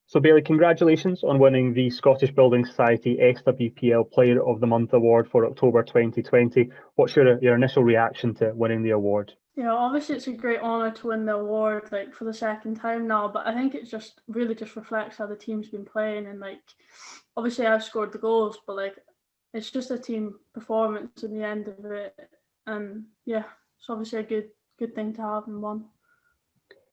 So Bayley, congratulations on winning the Scottish Building Society SWPL Player of the Month award for October 2020. What's your initial reaction to winning the award? Yeah, obviously it's a great honour to win the award for the second time now, but I think it just really reflects how the team's been playing, and obviously I've scored the goals, but it's just a team performance in the end of it, and yeah, it's obviously a good thing to have and won.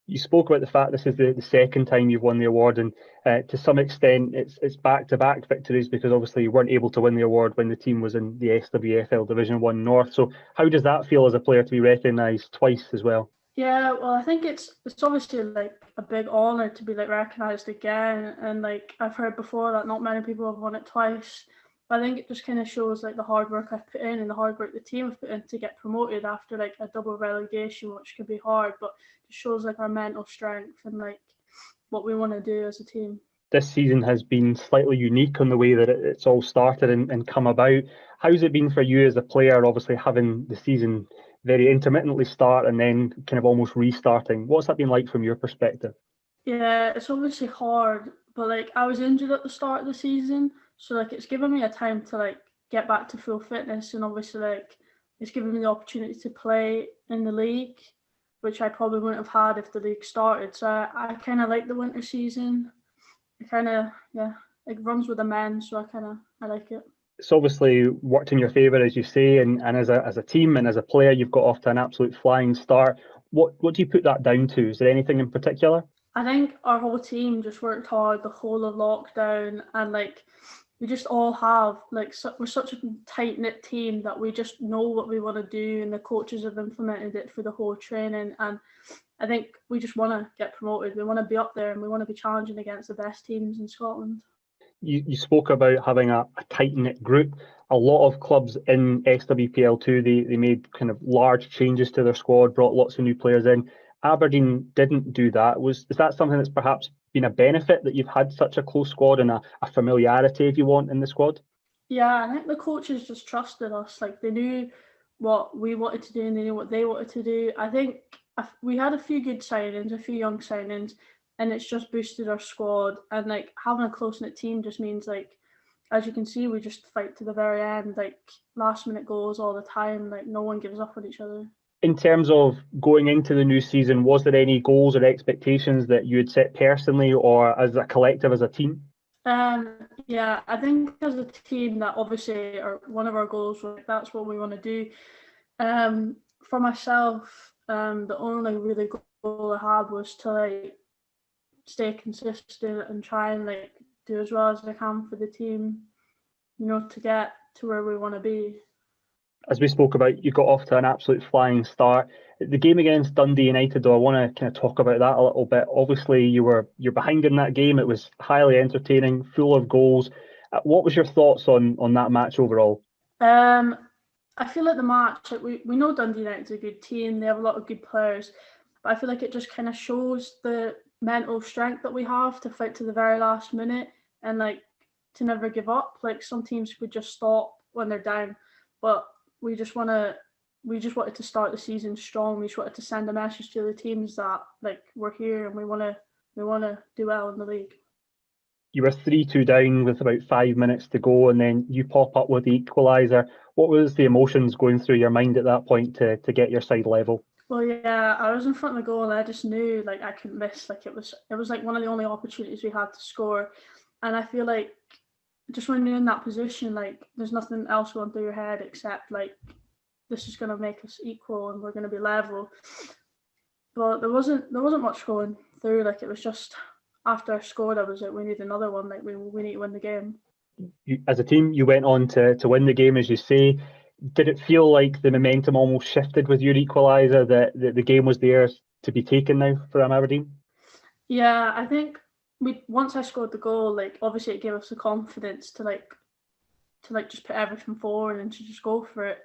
You spoke about the fact this is the second time you've won the award, and to some extent it's back-to-back victories, because obviously you weren't able to win the award when the team was in the SWPL Division 1 North. So how does that feel as a player to be recognised twice as well? Yeah, well, I think it's obviously a big honour to be recognised again, and I've heard before that not many people have won it twice. But I think it just kind of shows the hard work I've put in and the hard work the team have put in to get promoted after a double relegation, which could be hard, but it shows our mental strength and what we want to do as a team. This season has been slightly unique on the way that it's all started and come about. How's it been for you as a player, obviously having the season very intermittently start and then kind of almost restarting? What's that been like from your perspective? Yeah, it's obviously hard, but I was injured at the start of the season, so it's given me a time to get back to full fitness, and obviously it's given me the opportunity to play in the league, which I probably wouldn't have had if the league started. So I kind of like the winter season. It kind of it runs with the men, so I like it. It's obviously worked in your favour, as you say, and as a team and as a player, you've got off to an absolute flying start. What do you put that down to? Is there anything in particular? I think our whole team just worked hard the whole of lockdown, and we just all have we're such a tight-knit team that we just know what we want to do, and the coaches have implemented it for the whole training, and I think we just want to get promoted. We want to be up there and we want to be challenging against the best teams in Scotland. You spoke about having a tight-knit group. A lot of clubs in SWPL2, they made kind of large changes to their squad, brought lots of new players in. Aberdeen didn't do that. Is that something that's perhaps been a benefit, that you've had such a close squad and a familiarity, if you want, in the squad? Yeah, I think the coaches just trusted us. They knew what we wanted to do and they knew what they wanted to do. I think we had a few good signings, a few young signings, and it's just boosted our squad. And having a close-knit team just means as you can see, we just fight to the very end, last minute goals all the time. No one gives up on each other. In terms of going into the new season, was there any goals or expectations that you had set personally or as a collective, as a team? Yeah, I think as a team that obviously one of our goals was that's what we want to do. For myself, the only really goal I had was to stay consistent and try and do as well as I can for the team, to get to where we want to be. As we spoke about, you got off to an absolute flying start. The game against Dundee United, though, I want to kind of talk about that a little bit. Obviously, you're behind in that game. It was highly entertaining, full of goals. What was your thoughts on that match overall? I feel the match, we know Dundee United's a good team. They have a lot of good players, but I feel it just kind of shows the mental strength that we have to fight to the very last minute and to never give up. Some teams would just stop when they're down, but we just wanted to start the season strong. We just wanted to send a message to the teams that we're here and we want to do well in the league. You were 3-2 down with about 5 minutes to go, and then you pop up with the equaliser. What was the emotions going through your mind at that point to get your side level? Well, yeah, I was in front of the goal and I just knew I couldn't miss. It was one of the only opportunities we had to score, and I feel just when you're in that position, there's nothing else going through your head except this is going to make us equal and we're going to be level. But there wasn't much going through. It was just after I scored, I was we need another one. We need to win the game. As a team, you went on to win the game, as you say. Did it feel like the momentum almost shifted with your equaliser, that the game was there to be taken now for Aberdeen? Yeah, I think once I scored the goal, obviously it gave us the confidence to just put everything forward and to just go for it.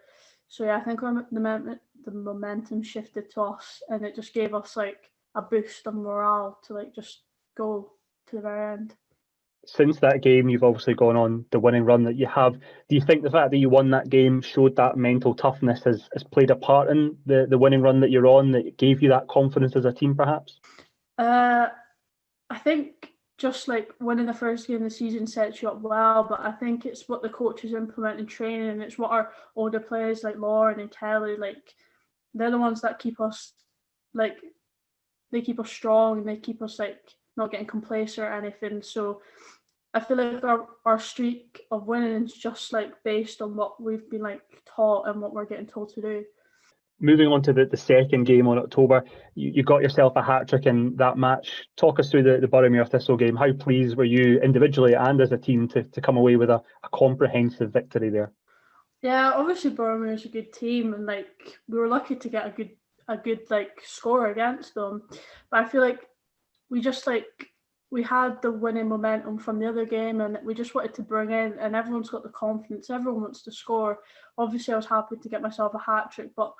So yeah, I think the momentum shifted to us, and it just gave us a boost of morale to just go to the very end. Since that game, you've obviously gone on the winning run that you have. Do you think the fact that you won that game showed that mental toughness has played a part in the winning run that you're on, that gave you that confidence as a team, perhaps? I think just like winning the first game of the season sets you up well, but I think it's what the coaches implement in training, and it's what our older players like Lauren and Kelly, like they're the ones that keep us like they keep us strong, and they keep us like not getting complacent or anything. So I feel like our streak of winning is just like based on what we've been like taught and what we're getting told to do. Moving on to the second game on October, you got yourself a hat-trick in that match. Talk us through the Boroughmuir Thistle game. How pleased were you individually and as a team to come away with a comprehensive victory there? Yeah, obviously Boroughmuir is a good team, and like we were lucky to get a good like score against them. But I feel like we just like we had the winning momentum from the other game, and we just wanted to bring in, and everyone's got the confidence, everyone wants to score. Obviously I was happy to get myself a hat-trick, but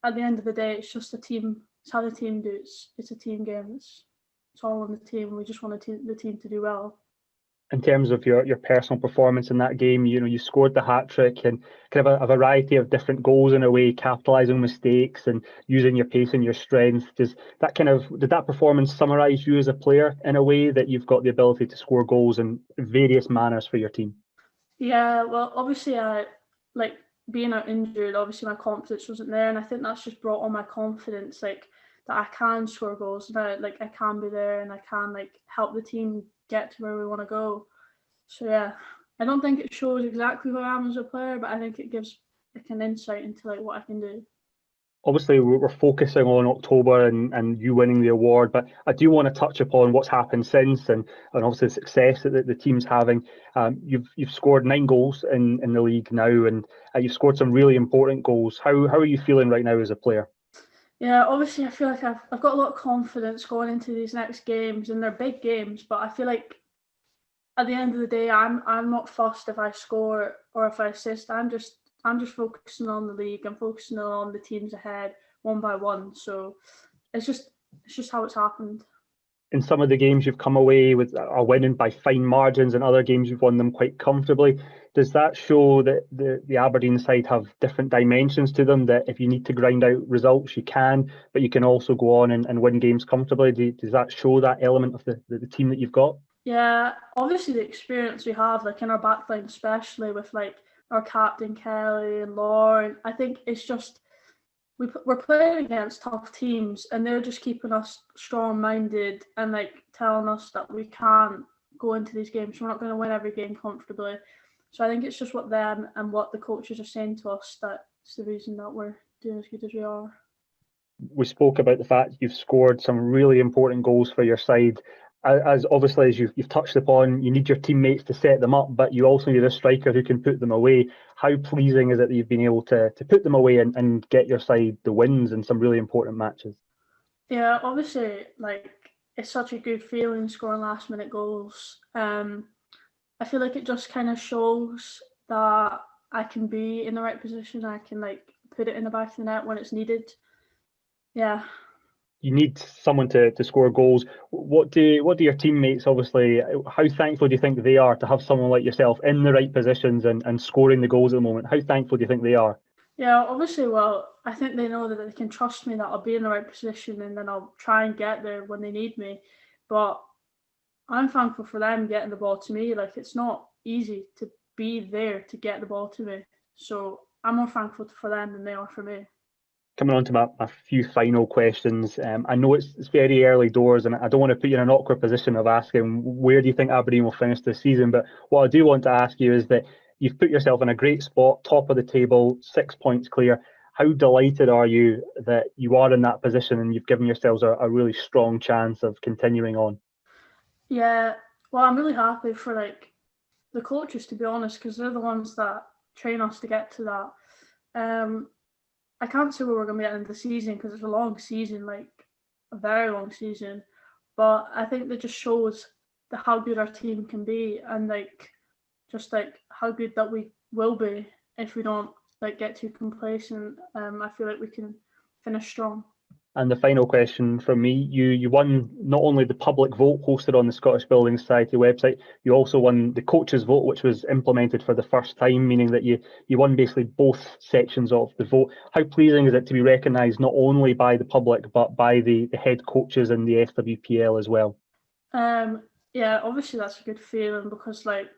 at the end of the day, it's just a team. It's how the team do it. It's a team game. It's all on the team. We just want the team to do well. In terms of your personal performance in that game, you scored the hat-trick and kind of a variety of different goals in a way, capitalising mistakes and using your pace and your strength. Did that performance summarise you as a player in a way that you've got the ability to score goals in various manners for your team? Yeah, well, obviously I like being out injured. Obviously my confidence wasn't there, and I think that's just brought on my confidence, like that I can score goals, and I can be there, and I can like help the team get to where we want to go. So yeah, I don't think it shows exactly who I am as a player, but I think it gives like an insight into like what I can do. Obviously, we're focusing on October and you winning the award, but I do want to touch upon what's happened since and obviously the success that the team's having. You've scored 9 goals in the league now, and you've scored some really important goals. How are you feeling right now as a player? Yeah, obviously I feel like I've got a lot of confidence going into these next games, and they're big games, but I feel like at the end of the day, I'm not fussed if I score or if I assist. I'm just focusing on the league. I'm focusing on the teams ahead one by one. So it's just how it's happened. In some of the games you've come away with are winning by fine margins, and other games you've won them quite comfortably. Does that show that the Aberdeen side have different dimensions to them, that if you need to grind out results, you can, but you can also go on and win games comfortably? Does that show that element of the team that you've got? Yeah, obviously the experience we have, like in our backline, especially with like our captain Kelly and Lauren, I think it's just we're playing against tough teams, and they're just keeping us strong-minded and like telling us that we can't go into these games. We're not going to win every game comfortably. So I think it's just what them and what the coaches are saying to us that's the reason that we're doing as good as we are. We spoke about the fact you've scored some really important goals for your side. As obviously as you've touched upon, you need your teammates to set them up, but you also need a striker who can put them away. How pleasing is it that you've been able to put them away and get your side the wins in some really important matches? Yeah, obviously, like it's such a good feeling scoring last minute goals. I feel like it just kind of shows that I can be in the right position. I can like put it in the back of the net when it's needed. Yeah. You need someone to score goals. What do your teammates, obviously, how thankful do you think they are to have someone like yourself in the right positions and scoring the goals at the moment? How thankful do you think they are? Yeah, obviously, well, I think they know that they can trust me, that I'll be in the right position, and then I'll try and get there when they need me. But I'm thankful for them getting the ball to me. Like, it's not easy to be there to get the ball to me. So I'm more thankful for them than they are for me. Coming on to my few final questions. I know it's very early doors, and I don't want to put you in an awkward position of asking where do you think Aberdeen will finish this season. But what I do want to ask you is that you've put yourself in a great spot, top of the table, 6 points clear. How delighted are you that you are in that position and you've given yourselves a really strong chance of continuing on? Yeah, well, I'm really happy for like the coaches, to be honest, because they're the ones that train us to get to that. I can't say where we're going to be at the end of the season because it's a long season, like a very long season. But I think that just shows how good our team can be, and like just like how good that we will be if we don't like get too complacent. I feel like we can finish strong. And the final question from me, you won not only the public vote hosted on the Scottish Building Society website, you also won the coaches' vote, which was implemented for the first time, meaning that you won basically both sections of the vote. How pleasing is it to be recognised not only by the public, but by the head coaches in the SWPL as well? Yeah, obviously that's a good feeling because like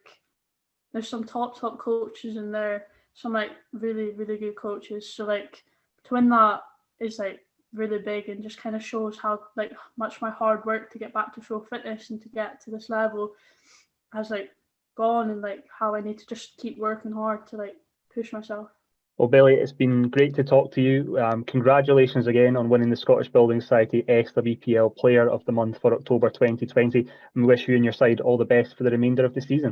there's some top coaches in there, some like really good coaches. So like to win that is like really big and just kind of shows how like much my hard work to get back to full fitness and to get to this level has like gone, and like how I need to just keep working hard to like push myself. Well, Bayley, it's been great to talk to you. Congratulations again on winning the Scottish Building Society SWPL Player of the Month for October 2020, and we wish you and your side all the best for the remainder of the season.